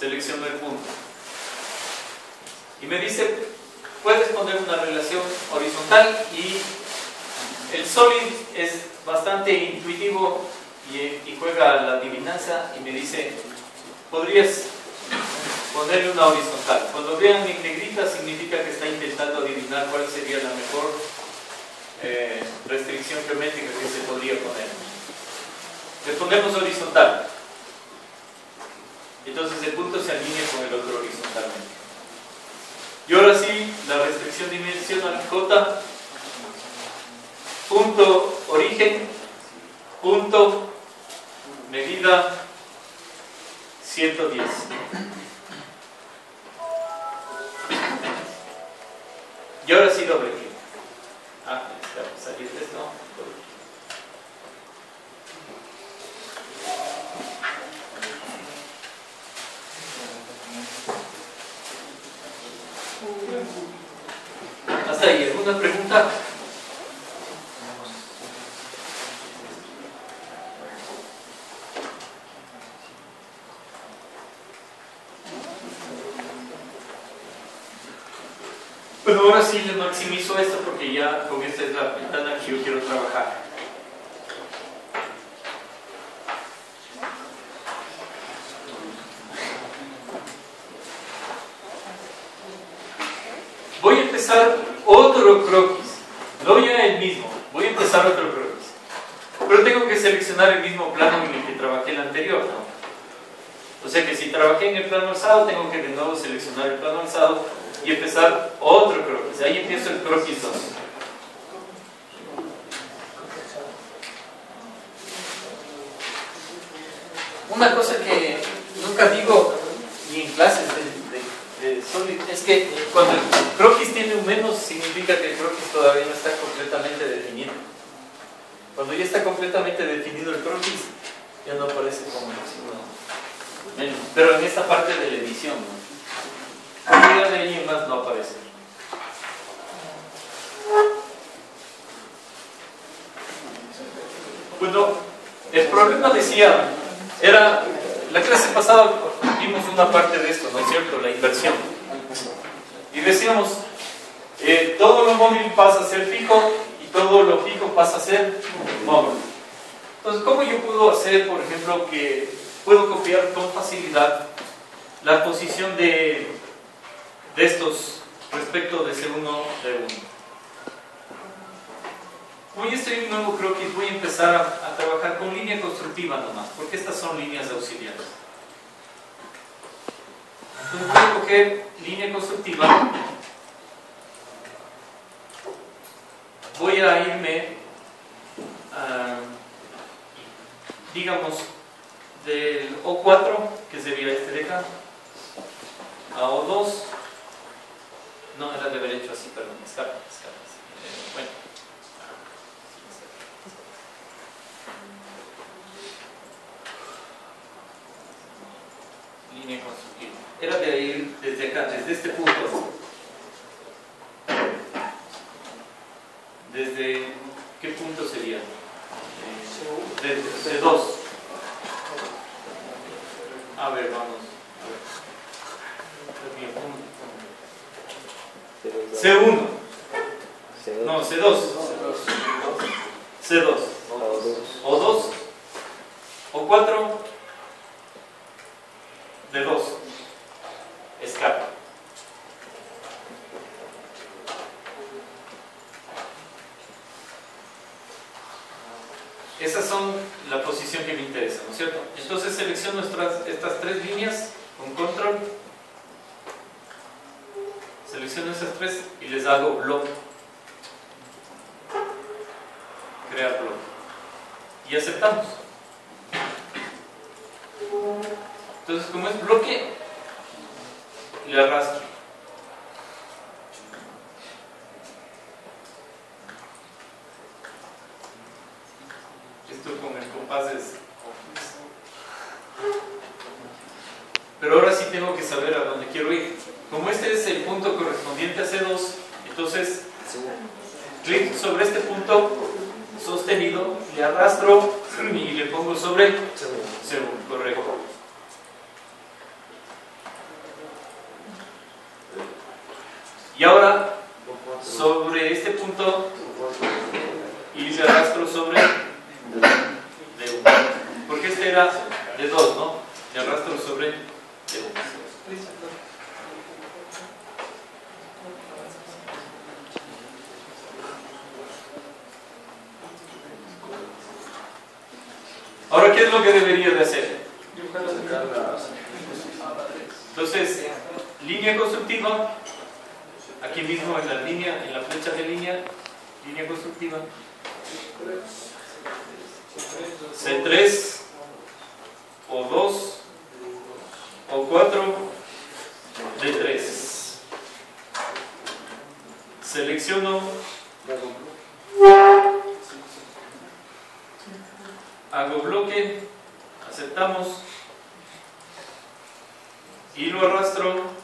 selecciono el punto. Y me dice, puedes poner una relación horizontal, y el Solid es bastante intuitivo y juega a la adivinanza y me dice, podrías ponerle una horizontal. Cuando vean en negrita significa que está intentando adivinar cuál sería la mejor restricción geométrica que se podría poner. Le ponemos horizontal. Entonces el punto se alinea con el otro horizontalmente. Y ahora sí, la restricción dimensional J, punto origen, punto medida 110. Y ahora sí doble clic. Salir de esto. Hasta ahí, ¿alguna pregunta? Bueno, ahora sí le maximizo esto porque ya con esta es la ventana que yo quiero trabajar. Voy a empezar otro croquis, no ya el mismo, voy a empezar otro croquis. Pero tengo que seleccionar el mismo plano en el que trabajé el anterior, ¿no? O sea que si trabajé en el plano alzado, tengo que de nuevo seleccionar el plano alzado y empezar otro croquis. Ahí empiezo el croquis 2. Una cosa que nunca digo ni en clases de Solid es que cuando el croquis tiene un menos, significa que el croquis todavía no está completamente definido. Cuando ya está completamente definido el croquis, ya no aparece como menos. Pero en esta parte de la edición, ¿no? De ahí en más no aparece. Bueno, el problema decía, era, la clase pasada vimos una parte de esto, ¿no es cierto? La inversión. Y decíamos, todo lo móvil pasa a ser fijo y todo lo fijo pasa a ser móvil. Entonces, ¿cómo yo puedo hacer, por ejemplo, que puedo copiar con facilidad la posición de estos respecto de C1 de 1? Voy a hacer un nuevo croquis, voy a empezar a trabajar con línea constructiva nomás, porque estas son líneas auxiliares. Entonces voy a coger línea constructiva, voy a irme, digamos, del O4, que sería este de acá, a O2. No, era de haber hecho así, perdón, escapa. Bueno. Línea constructiva. Era de ir desde acá, desde este punto. ¿Desde qué punto sería? Desde C2. A ver, vamos. C1. No, C2. C2. O2. O4. D2. Escape. Esas son la posición que me interesa, ¿no es cierto? Entonces selecciono estas tres líneas con control. Selecciono esas tres y les hago bloque. Crear bloque. Y aceptamos. Entonces, como es bloque, le arrastro. Esto con el compás es confuso. Pero ahora sí tengo que saber a dónde quiero ir. Como este es el punto correspondiente a C2, entonces clic sobre este punto sostenido, le arrastro y le pongo sobre C1, correcto. Y ahora, sobre este punto, y le arrastro sobre D1. Porque este era D2, ¿no? Le arrastro sobre D1. Ahora, ¿qué es lo que debería de hacer? Entonces, línea constructiva, aquí mismo en la línea, en la flecha de línea constructiva, C3, O2, O4, D3. Selecciono, hago bloque, aceptamos y lo arrastro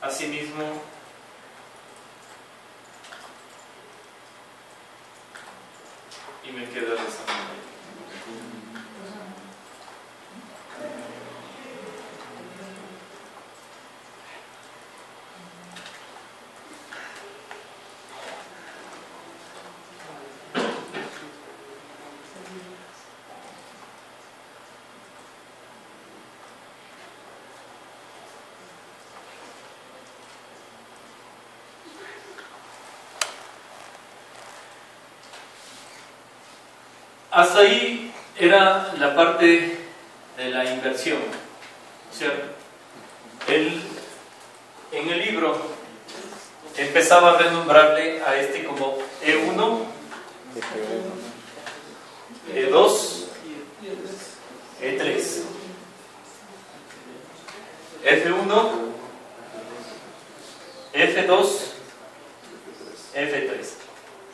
así mismo y me queda de esta manera. Hasta ahí era la parte de la inversión, ¿cierto? En el libro empezaba a renombrarle a este como E1, E2, E3, F1, F2, F3.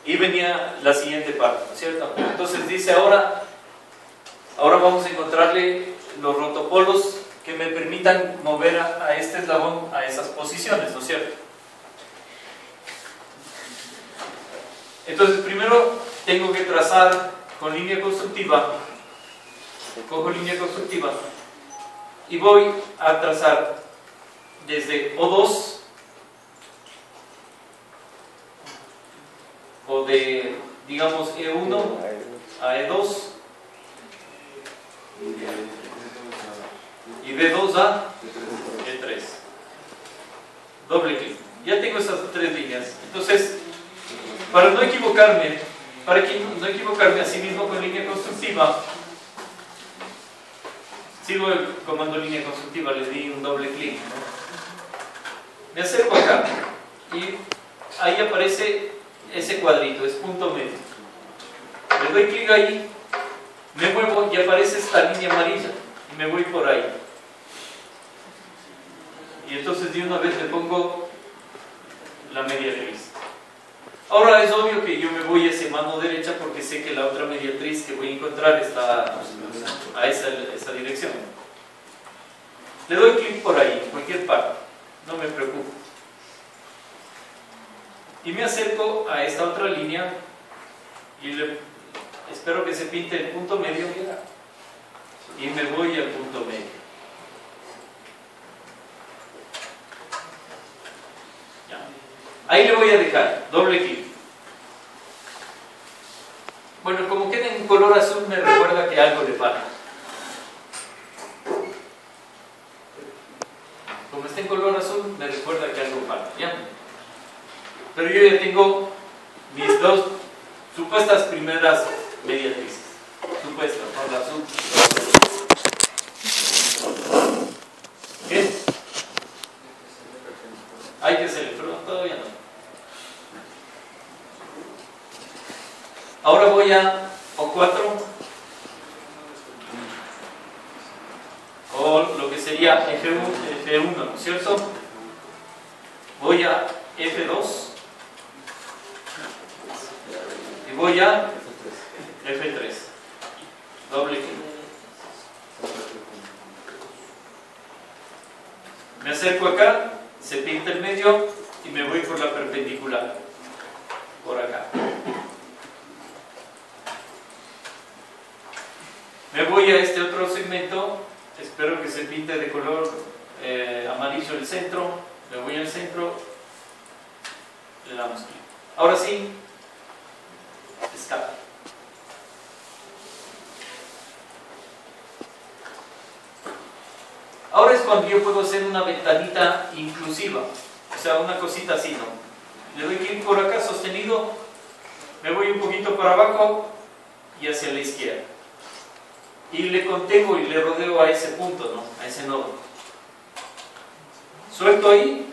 Y venía la siguiente parte, ¿cierto? Entonces dice ahora vamos a encontrarle los rotopolos que me permitan mover a este eslabón a esas posiciones, ¿no es cierto? Entonces primero tengo que trazar con línea constructiva, cojo línea constructiva y voy a trazar desde O2 o de, digamos, E1 a E2 y B2 a E3. Doble clic. Ya tengo esas tres líneas. Entonces, para no equivocarme así mismo con línea constructiva, sigo el comando línea constructiva, le di un doble clic, ¿no? Me acerco acá y ahí aparece ese cuadrito, es punto medio. Le doy clic ahí, me muevo y aparece esta línea amarilla y me voy por ahí. Y entonces de una vez le pongo la mediatriz. Ahora es obvio que yo me voy hacia mano derecha porque sé que la otra mediatriz que voy a encontrar está a esa dirección. Le doy clic por ahí, en cualquier parte, no me preocupo. Y me acerco a esta otra línea y espero que se pinte el punto medio y me voy al punto medio. Ya. Ahí le voy a dejar, doble clic. Bueno, como queda en color azul me recuerda que algo le falta. Como está en color azul me recuerda que algo falta, ¿ya? Pero yo ya tengo mis dos supuestas primeras mediatrices. Supuestas, no las ¿qué? Hay que hacerle, pero todavía no. Ahora voy a O4 o lo que sería F1, ¿no es cierto? Voy a F2 y voy a F3, doble clic. Me acerco acá, se pinta el medio y me voy por la perpendicular, por acá. Me voy a este otro segmento, espero que se pinte de color amarillo el centro, me voy al centro, le damos clic. Ahora sí, escape. Ahora es cuando yo puedo hacer una ventanita inclusiva, o sea, una cosita así, ¿no? Le doy clic por acá, sostenido, me voy un poquito para abajo y hacia la izquierda. Y le contengo y le rodeo a ese punto, ¿no? A ese nodo. Suelto ahí,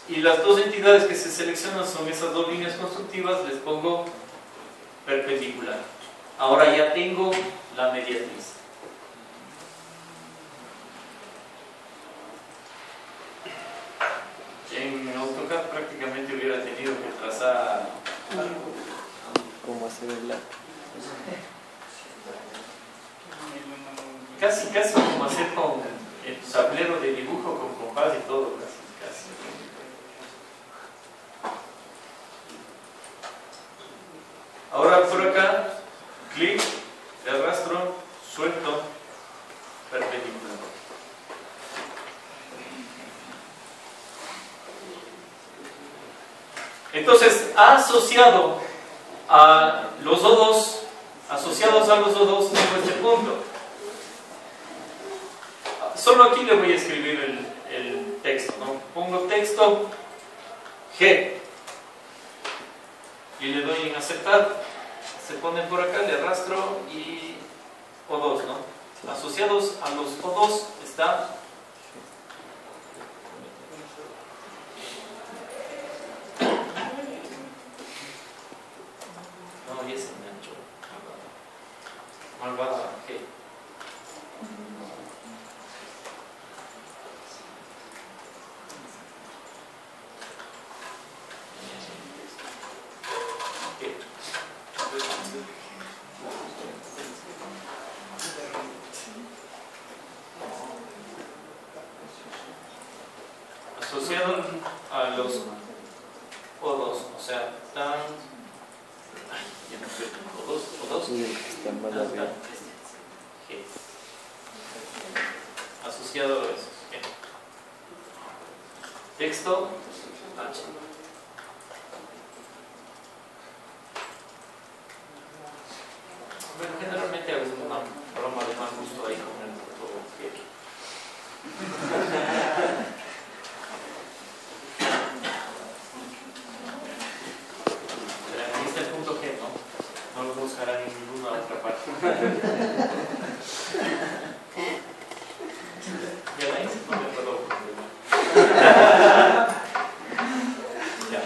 y las dos entidades que se seleccionan son esas dos líneas constructivas, les pongo perpendicular. Ahora ya tengo la mediatriz. En AutoCAD prácticamente hubiera tenido que trazar algo. ¿Cómo hacer el lado? Casi como hacer con el tablero de dibujo, con compás y todo, casi. Ahora por acá, clic, le arrastro, suelto, perpendicular. Entonces, asociado a los O2, tengo este punto. Solo aquí le voy a escribir el texto, ¿no? Pongo texto G y le doy en aceptar. Se pone por acá, le arrastro y O2, ¿no? Asociados a los O2 está no, ya se enganchó. Malvada G. Asociado a los O2, o sea, están. Ay, ya no sé, O2. Sí, están más arriba. G. Asociado a eso. G. Texto H. Bueno, generalmente hago una broma de mal gusto ahí con el punto G. Aquí está el punto G, ¿no? No lo buscarán en ninguna otra parte. Ya la hice, no me puedo. Ya.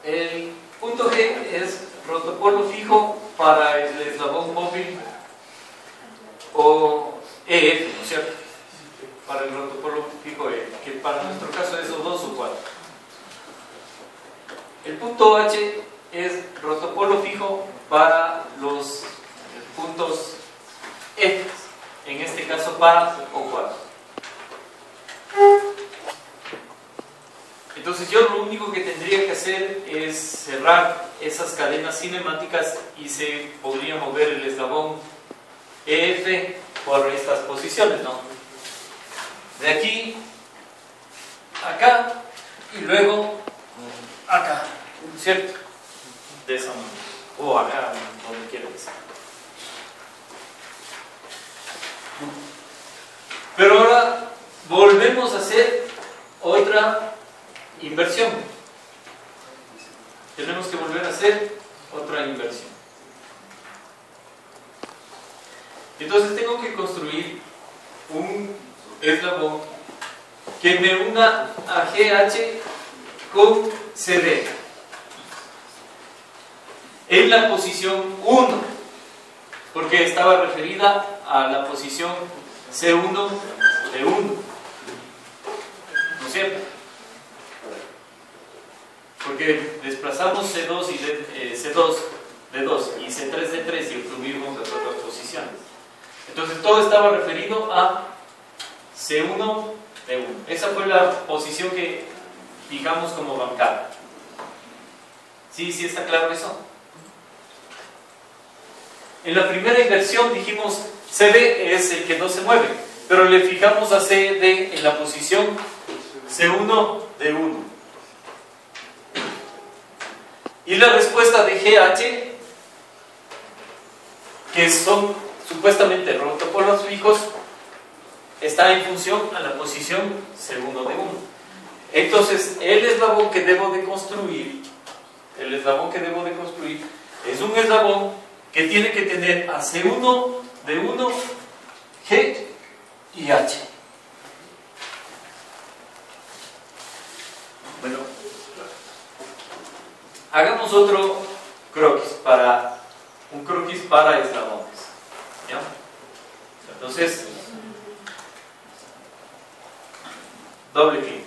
El punto G es protocolo fijo para el eslabón móvil o EF, ¿no es cierto? Para el protocolo fijo EF, que para nuestro caso es O2 o 4. El punto H es protocolo fijo para los puntos F, en este caso para O4. Entonces yo lo único que tendría que hacer es cerrar esas cadenas cinemáticas y se podría mover el eslabón EF por estas posiciones, ¿no? De aquí, acá y luego acá, ¿cierto? De esa manera. O acá, donde quiera que sea. Pero ahora volvemos a hacer otra inversión. Tenemos que volver a hacer otra inversión. Entonces tengo que construir un eslabón que me una a GH con CD en la posición 1, porque estaba referida a la posición C1 de 1, ¿no es cierto? Porque desplazamos C2 y C2 de 2 y C3 de 3 y obtuvimos las otras posiciones. Entonces todo estaba referido a C1 de 1. Esa fue la posición que fijamos como bancada. ¿Sí está claro eso? En la primera inversión dijimos CD es el que no se mueve, pero le fijamos a CD en la posición C1 de 1. Y la respuesta de GH, que son supuestamente rotopolos fijos, está en función a la posición C1 de 1. Entonces, el eslabón que debo de construir, es un eslabón que tiene que tener a C1 de 1, G y H. Bueno, hagamos otro croquis un croquis para eslabones. ¿Ya? Entonces, doble clic.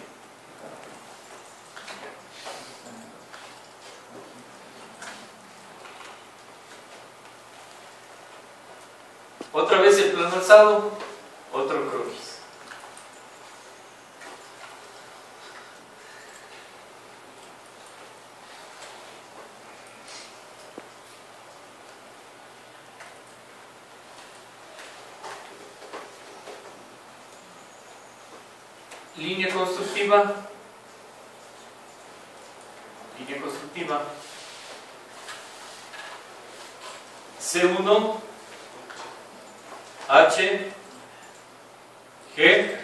Otra vez el plano alzado, otro croquis. Línea constructiva. C1, H, G,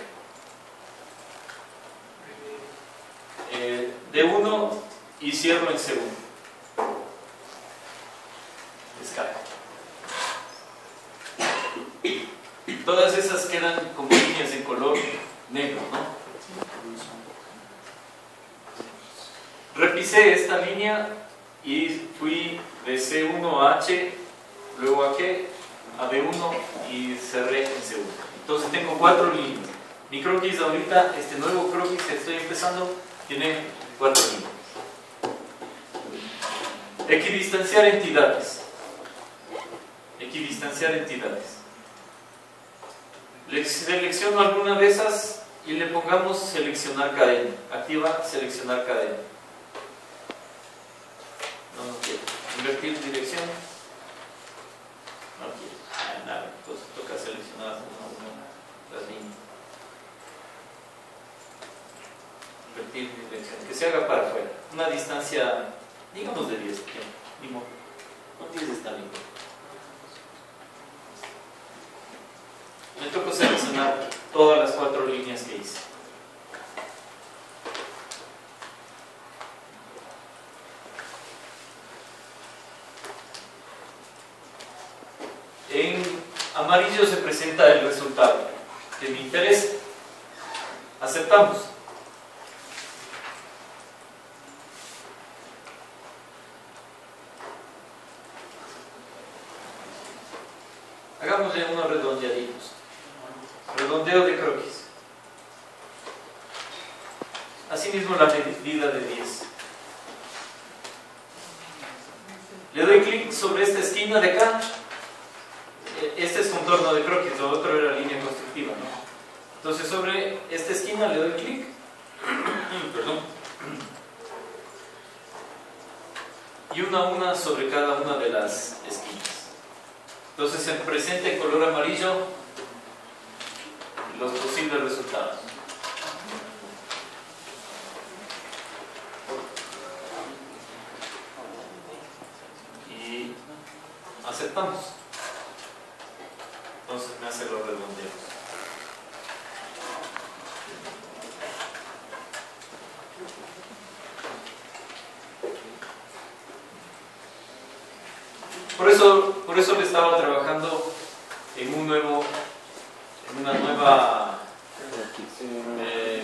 D1 y cierro en C1. Descargo. Todas esas quedan como líneas en color negro, ¿no? Repisé esta línea y fui de C1 a H, luego a G, a D1 y cerré en C1. Entonces tengo 4 líneas. Mi croquis ahorita, este nuevo croquis que estoy empezando, tiene 4 líneas. Equidistanciar entidades. Selecciono alguna de esas y le pongamos seleccionar cadena. Activa seleccionar cadena. No quiero. Invertir dirección. No quiero. Nada. Entonces toca seleccionar las líneas. Invertir dirección. Que se haga para afuera. Una distancia, digamos de 10. Ni modo. No 10 está bien. Me toca seleccionar todas las 4 líneas que hice. En amarillo se presenta el resultado que me interesa. Aceptamos. Hagámosle unos redondeaditos. Redondeo de croquis. Asimismo la medida de 10. Le doy clic sobre esta esquina de acá. Este es contorno de croquis, lo otro era línea constructiva, ¿no? Entonces sobre esta esquina le doy clic. Perdón. Y una a una sobre cada una de las esquinas. Entonces se presenta en color amarillo los posibles resultados. Y aceptamos. Entonces me hace los redondeos. Por eso le estaba trabajando en una nueva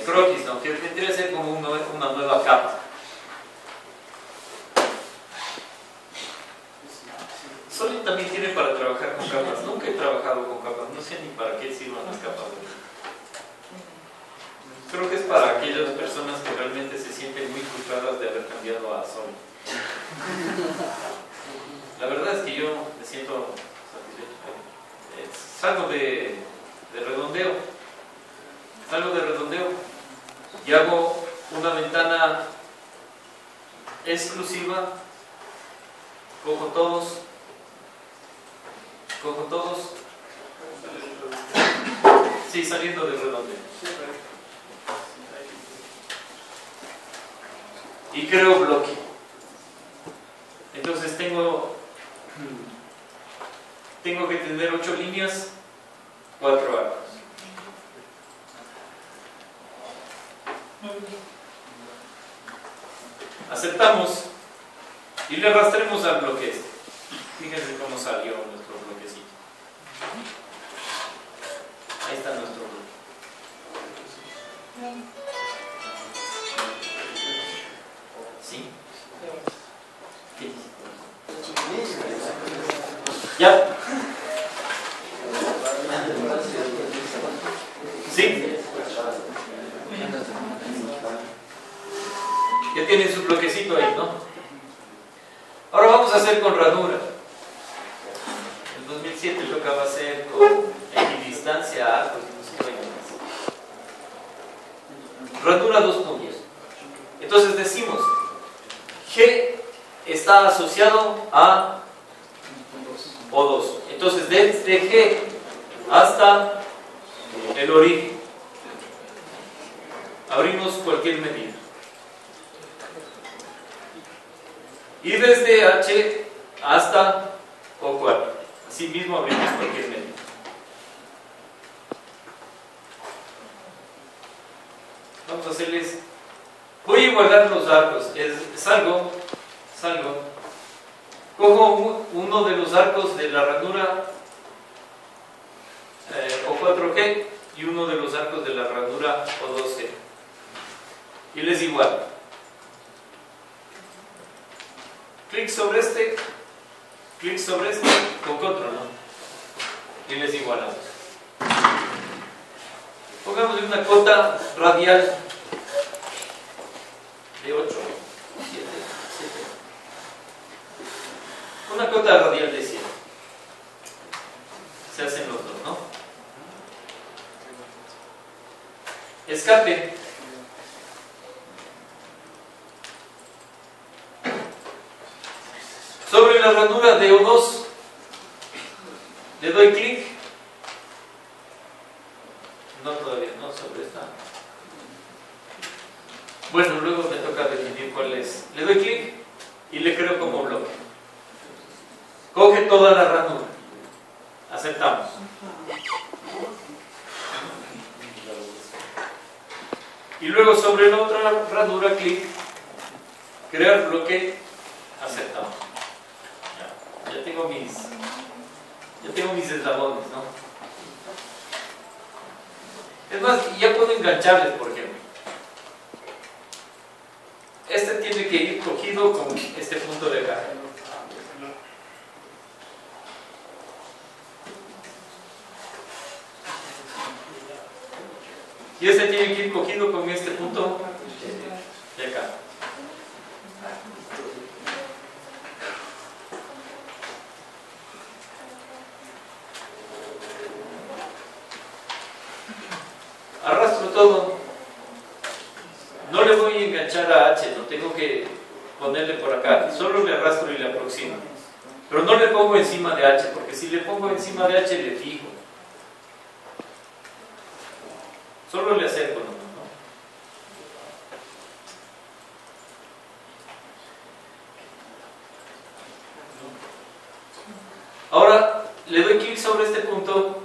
croquis, ¿no? Que tendría que ser como una nueva capa. Solid también tiene para trabajar con capas. Nunca he trabajado con capas, no sé ni para qué sirvan las capas. Creo que es para aquellas personas que realmente se sienten muy frustradas de haber cambiado a Solid. La verdad es que yo me siento satisfecho. Salgo de redondeo y hago una ventana exclusiva. Cojo todos Sí, saliendo del redondeo. Y creo bloque. Entonces tengo que tener 8 líneas, 4 arcos. Aceptamos y le arrastremos al bloque este. Fíjense cómo salió nuestro bloquecito. Ahí está nuestro bloque. ¿Sí? ¿Qué? ¿Ya? ¿Sí? Ya tienen su bloquecito ahí, ¿no? Ahora vamos a hacer con ranura. En 2007 tocaba hacer con equidistancia, arcos y no sé qué más. Ranura 2 puntos. Entonces decimos, G está asociado a O2. Entonces desde G hasta el origen abrimos cualquier medida. Y desde H hasta O4. Así mismo abrimos cualquier medida. Vamos a hacerles. Voy a igualar los arcos. Salgo. Cojo uno de los arcos de la ranura O4G y uno de los arcos de la ranura O2G. Y les igualo. Clic sobre este, con control, ¿no? Y les igualamos. Pongámosle una cota radial de 8, 7. Una cota radial de 7. Se hacen los dos, ¿no? Escape. Sobre la ranura de O2 le doy clic. No, todavía no, sobre esta. Bueno, luego me toca definir cuál es. Le doy clic y le creo como bloque. Coge toda la ranura. Aceptamos. Y luego sobre la otra ranura, clic, crear bloque, aceptamos. Ya tengo mis eslabones, ¿no? Es más, ya puedo engancharles, por ejemplo. Este tiene que ir cogido con este punto de acá. Y este tiene que ir cogido con este punto de acá. Arrastro todo. No le voy a enganchar a H, no tengo que ponerle por acá. Solo le arrastro y le aproximo. Pero no le pongo encima de H, porque si le pongo encima de H le fijo. Solo le acerco, ¿no? Ahora le doy clic sobre este punto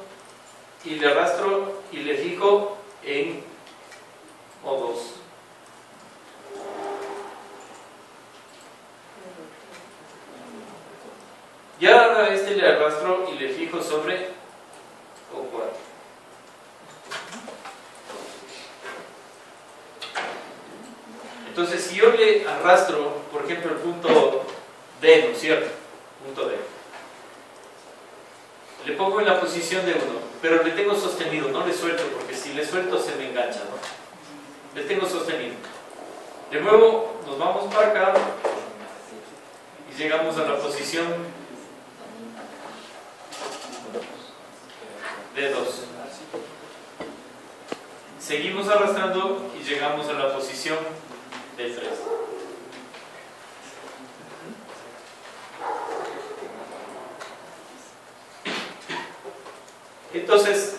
y le arrastro y le fijo en O2. Y ahora a este le arrastro y le fijo sobre O4. Entonces, si yo le arrastro, por ejemplo, el punto D, ¿no es cierto? Punto D. Le pongo en la posición de 1, pero le tengo sostenido, no le suelto, porque si le suelto se me engancha, ¿no? Le tengo sostenido. De nuevo, nos vamos para acá y llegamos a la posición de 2. Seguimos arrastrando y llegamos a la posición de 3. Entonces,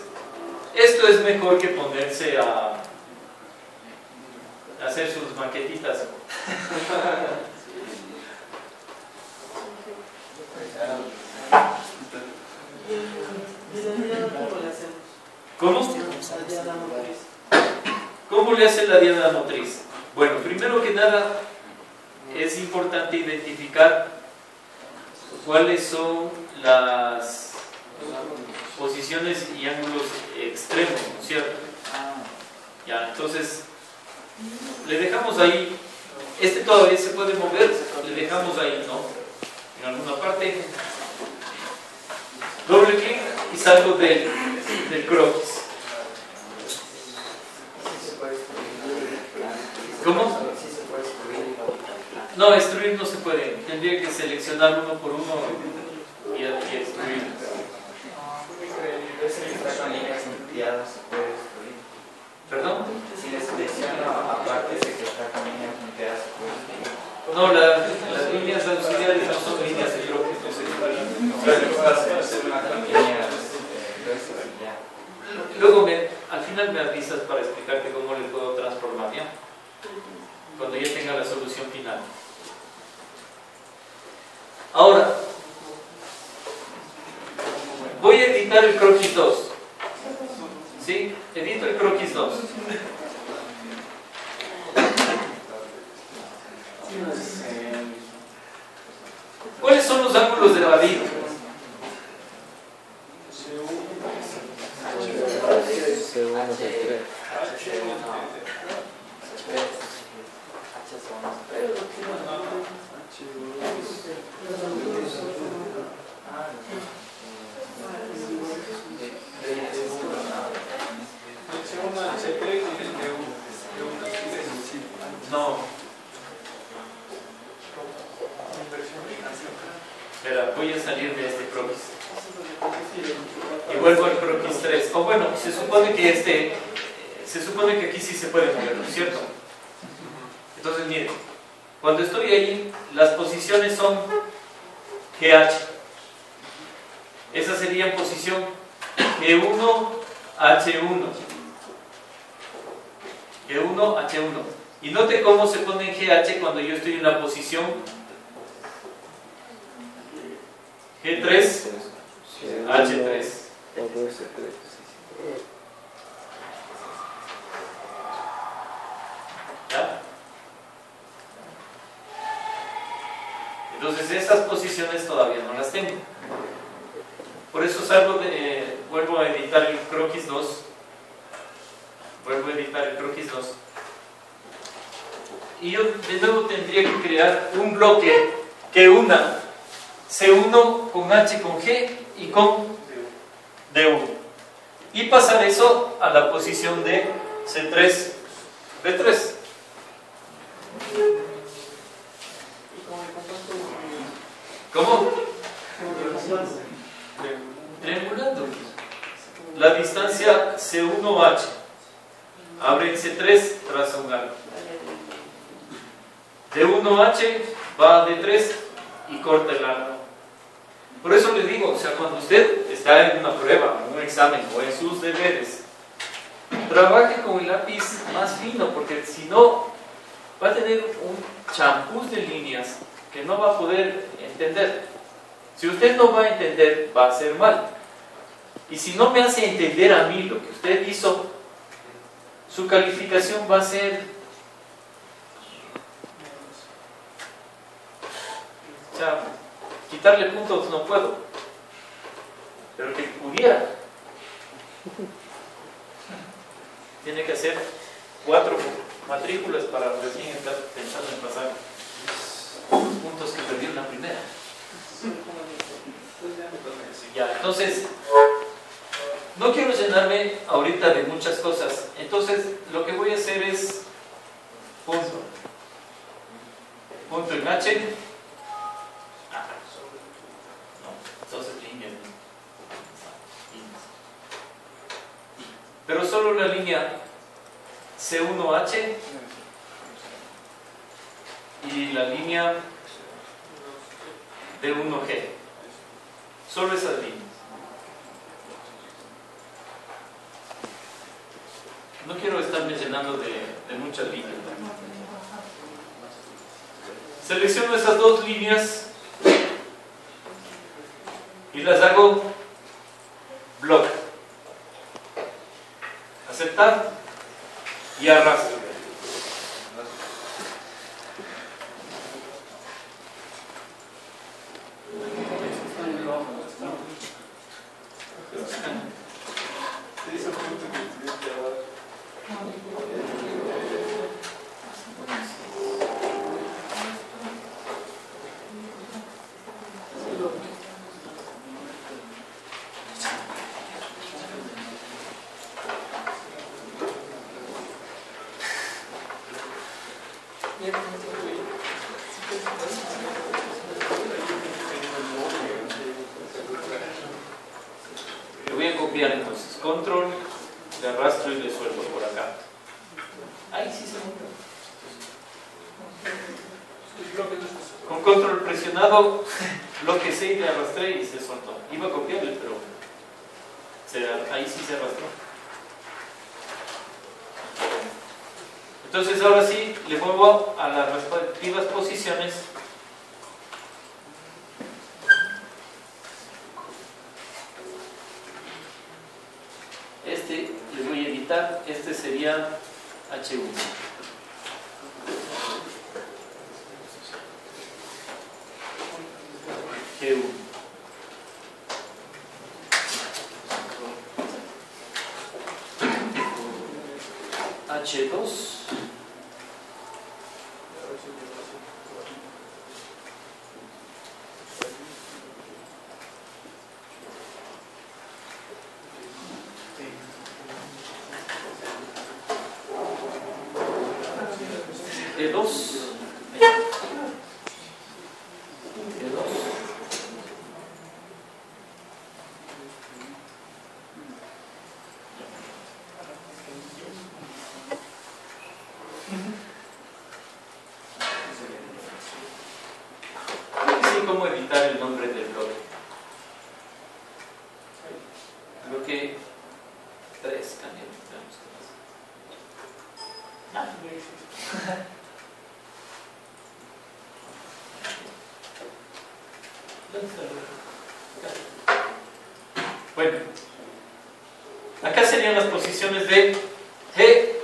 esto es mejor que ponerse a hacer sus maquetitas. ¿Cómo? ¿Cómo le hace la diana motriz? Bueno, primero que nada es importante identificar cuáles son las posiciones y ángulos extremos, ¿no es cierto? Ya, entonces le dejamos ahí, este todavía se puede mover, le dejamos ahí, ¿no? En alguna parte, doble clic y salgo del croquis. ¿Cómo? No, extruir no se puede, tendría que seleccionar uno por uno y extruir. ¿Perdón? Si le selecciono aparte de que está con líneas punteadas, No, las líneas auxiliares no son líneas de croquis, luego al final me avisas para explicarte cómo le puedo transformar, ¿ya? Cuando ya tenga la solución final. Ahora voy a editar el croquis 2. ¿Sí? Edito el croquis 2. ¿Cuáles son los ángulos de David? C1, C3. No. Espera, voy a salir de este croquis. Y vuelvo al croquis 3. O bueno, se supone que aquí sí se puede mover, ¿no es cierto? Entonces, miren, cuando estoy ahí, las posiciones son GH. Esa sería en posición G1, H1. G1, H1. Y note cómo se pone en GH cuando yo estoy en la posición G3, H3. ¿Ya? Entonces estas posiciones todavía no las tengo. Por eso vuelvo a editar el croquis 2. Y yo de nuevo tendría que crear un bloque que una C1 con H con G y con D1. Y pasar eso a la posición de C3, B3. ¿Cómo? Triangulando. La distancia C1H. Abre en C3, traza un arco. D1H va a D3 y corta el arco. Por eso le digo, o sea, cuando usted está en una prueba, en un examen o en sus deberes, trabaje con el lápiz más fino, porque si no, va a tener un champús de líneas que no va a poder entender. Si usted no va a entender, va a hacer mal. Y si no me hace entender a mí lo que usted hizo, su calificación va a ser, o sea, quitarle puntos no puedo, pero que pudiera. Tiene que hacer 4 matrículas para recién estar pensando en pasar los puntos que perdió en la primera. Ya, entonces, no quiero llenarme ahorita de muchas cosas. Entonces, lo que voy a hacer es punto en H. Entonces, línea. Pero solo la línea C1H y la línea D1G. Solo esas líneas. No quiero estarme llenando de muchas líneas. Selecciono esas dos líneas y las hago bloque. Aceptar y arrastro. Le voy a copiar entonces, control, le arrastro y le suelto por acá. Ahí sí se movió. Con control presionado, bloque C y le arrastré y se soltó. Iba a copiarle, pero ahí sí se arrastró. Entonces ahora sí le muevo a las respectivas posiciones. Este le voy a editar, este sería H1. G1. H2. E2. Sí, cómo editar el nombre del bloque. Bloque 3, cambiamos. Bueno, acá serían las posiciones de G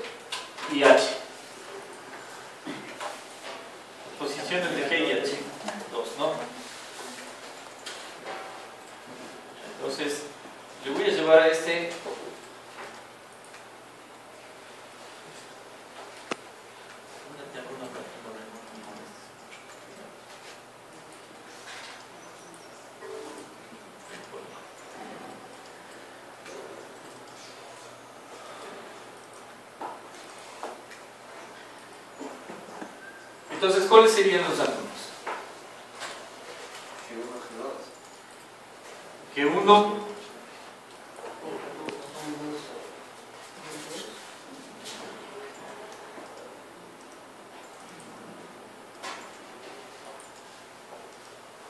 y H. Posiciones de G y H. Dos, ¿no? Entonces, le voy a llevar a este. Entonces, ¿cuáles serían los ángulos? G1,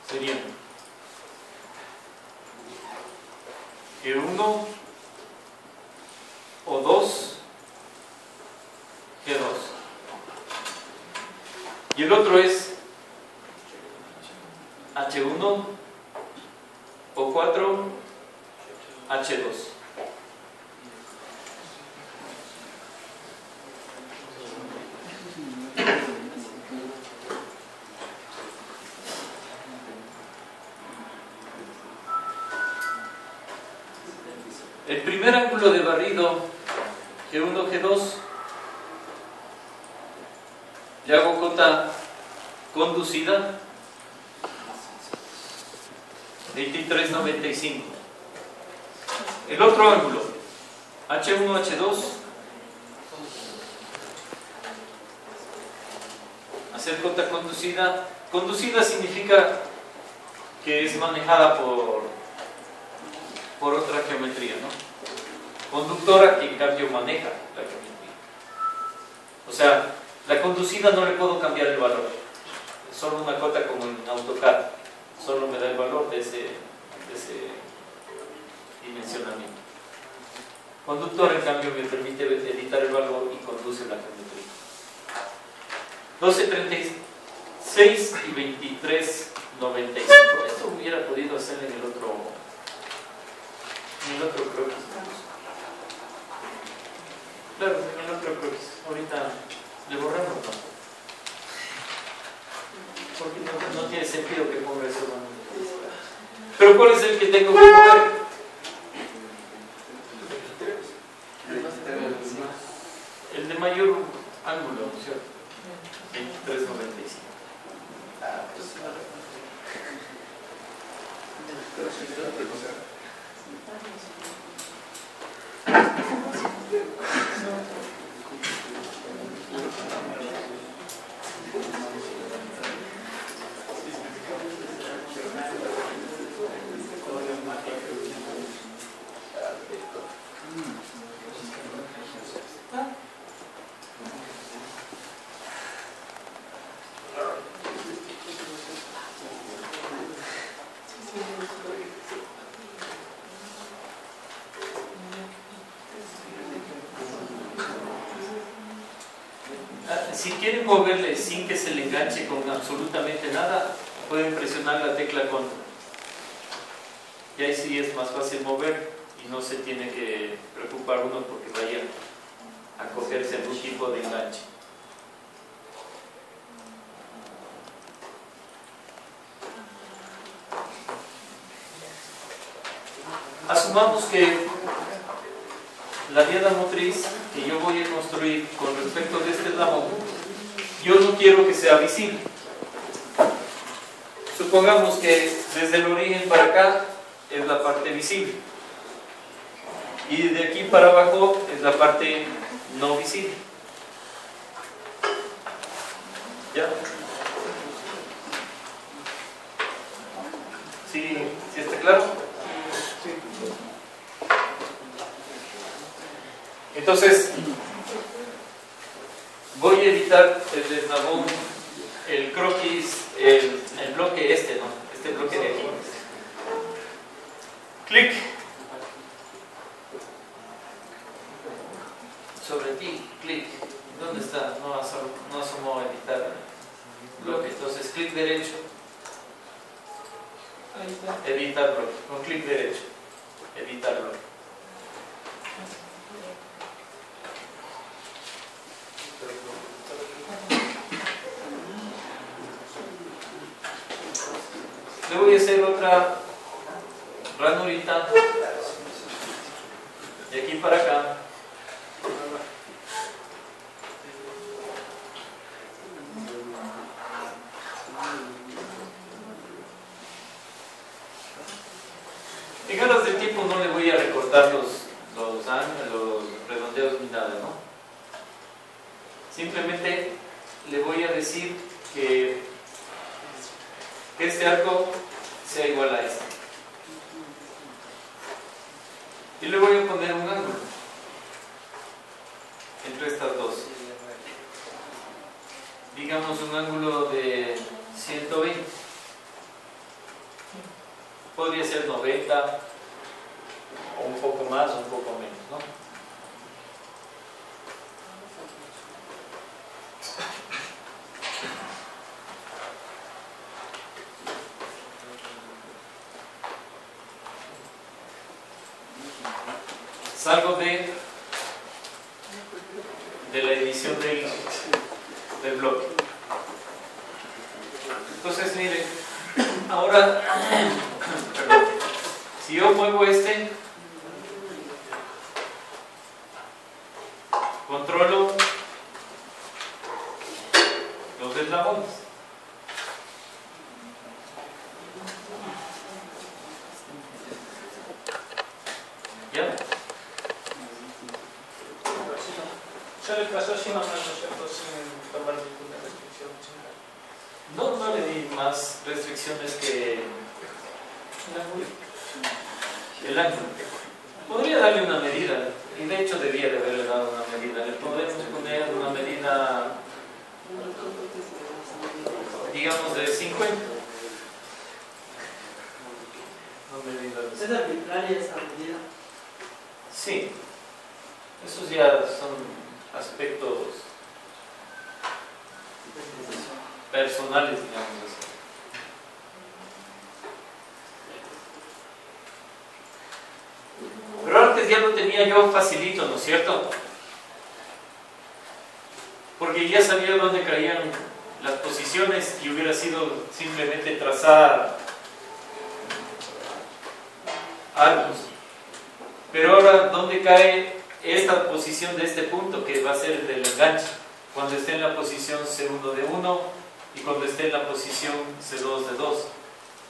serían G1 o 2, G2. Y el otro es H1 o 4, H2. El primer ángulo de barrido, G1, G2, le hago cota conducida 23.95. El otro ángulo, H1, H2, hacer cota conducida. Conducida significa que es manejada por otra geometría, ¿no? Conductora, que en cambio maneja la geometría. O sea, la conducida no le puedo cambiar el valor. Es solo una cota como en AutoCAD. Solo me da el valor de ese dimensionamiento. Conductor, en cambio, me permite editar el valor y conduce la geometría. 1236 y 2395. Esto hubiera podido hacer en el otro croquis. Claro, en el otro croquis. Ahorita le borramos, ¿no? Porque no tiene sentido que ponga eso. Pero ¿cuál es el que tengo que mover? El de mayor ángulo, ¿no es cierto? 2395. Si quieren moverle sin que se le enganche con absolutamente nada, pueden presionar la tecla contra. Y ahí sí es más fácil mover y no se tiene que preocupar uno porque vaya a cogerse algún tipo de enganche. Asumamos que la diada motriz que yo voy a construir con respecto de este eslabón, yo no quiero que sea visible. Supongamos que desde el origen para acá es la parte visible y de aquí para abajo es la parte no visible. ¿Ya? ¿Sí está claro? Entonces, voy a editar el eslabón, el croquis, el bloque este, ¿no? Este bloque de aquí. Clic. Sobre ti, clic. ¿Dónde está? No asomó a editar bloque. Entonces, clic derecho. Ahí está. Editar bloque. Con clic derecho. Editar bloque. Le voy a hacer otra ranurita de aquí para acá. En aras del tiempo no le voy a recortar los redondeos ni nada, ¿no? Simplemente le voy a decir que este arco sea igual a este. Y le voy a poner un ángulo entre estas dos. Digamos un ángulo de 120. Podría ser 90 o un poco más o un poco menos, ¿no? Salgo de la edición del bloque. Entonces, miren, ahora, perdón, si yo muevo este, controlo los eslabones. ¿Ya? Se le pasó sin más, ¿no es cierto? Sin tomar ninguna restricción. No le di más restricciones que el ángulo. Podría darle una medida, y de hecho debía de haberle dado una medida. Le podemos poner una medida, digamos, de 50. ¿Es arbitraria esa medida? Sí. Esos ya son aspectos personales, digamos así. Pero antes ya lo tenía yo facilito, ¿no es cierto? Porque ya sabía dónde caían las posiciones y hubiera sido simplemente trazar árboles. Pero ahora, ¿dónde cae esta posición de este punto, que va a ser el del enganche? Cuando esté en la posición C1 de 1 y cuando esté en la posición C2 de 2.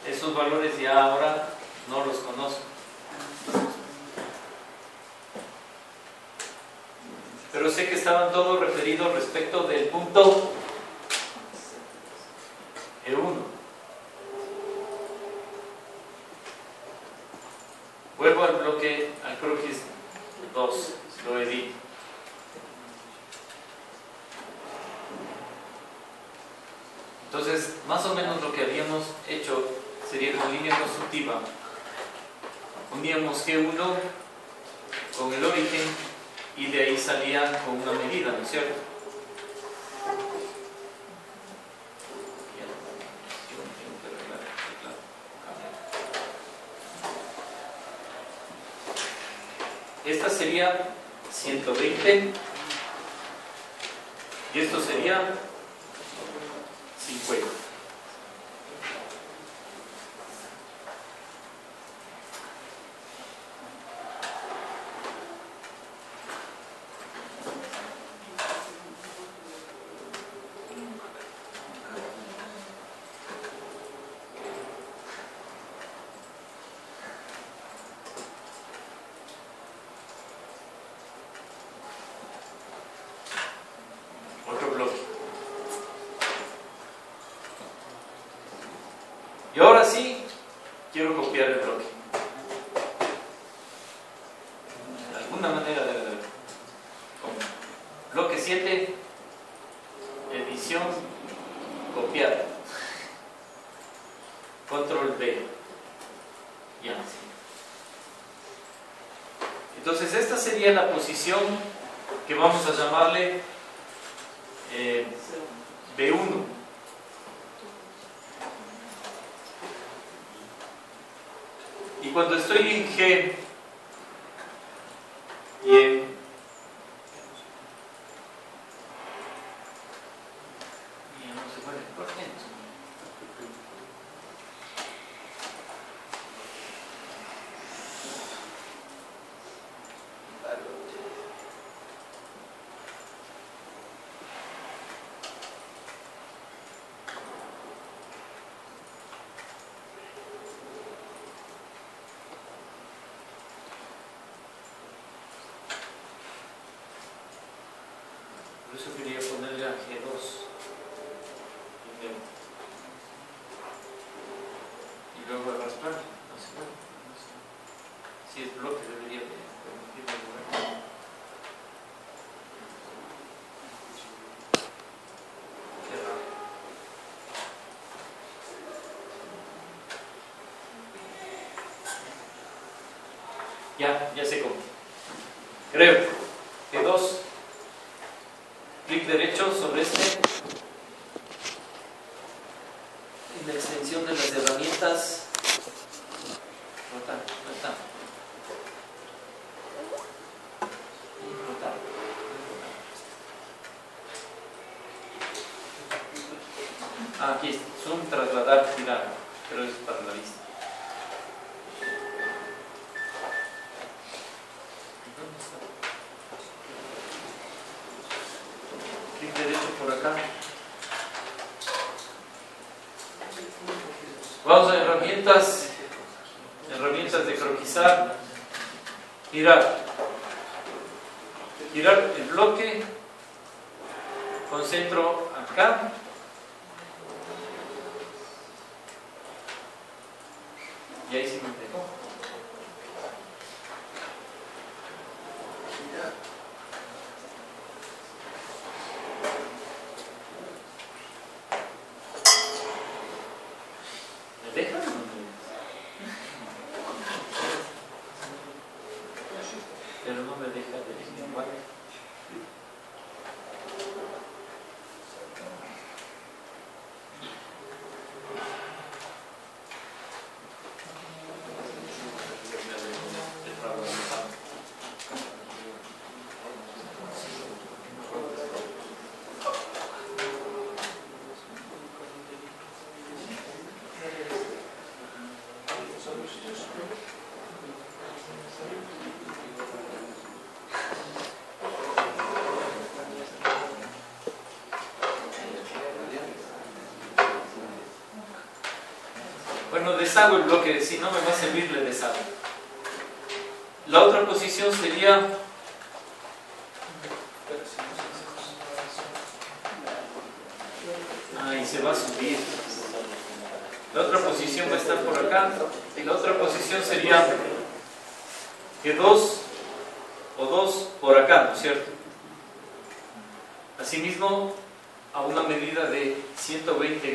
Esos valores ya ahora no los conozco. Pero sé que estaban todos referidos respecto del punto E1. Vuelvo al bloque, al croquis 2, lo edito. Entonces, más o menos lo que habíamos hecho sería con línea constructiva. Uníamos G1 con el origen y de ahí salía con una medida, ¿no es cierto? Esta sería 120 y esto sería 50. Otro bloque. Y ahora sí, quiero copiar el bloque. De alguna manera debe de haber. Bloque 7, edición, copiar. Control B. Ya, sí. Entonces esta sería la posición que vamos a llamarle B1. Y cuando estoy en G y en por eso quería ponerle a G2 y luego arrastrar. No sé, bueno, no sé. Si es bloque debería permitirme mover. Qué raro. Ya sé cómo. Creo. G2. Clic derecho sobre este. En la extensión de las herramientas. Rotar, rotar. Y rotar. Aquí está. Zoom, trasladar, girar. Pero es para la vista. Clic derecho por acá. Vamos a herramientas de croquisar, girar el bloque, concentro acá y ahí sí me pegó. ¿Me dejan? pero no me deja desigual. Bueno, deshago el bloque, si no me va a servir, le deshago. La otra posición sería y se va a subir. La otra posición va a estar por acá y la otra posición sería que 2 o 2 por acá, ¿no es cierto? Asimismo, a una medida de 120 grados.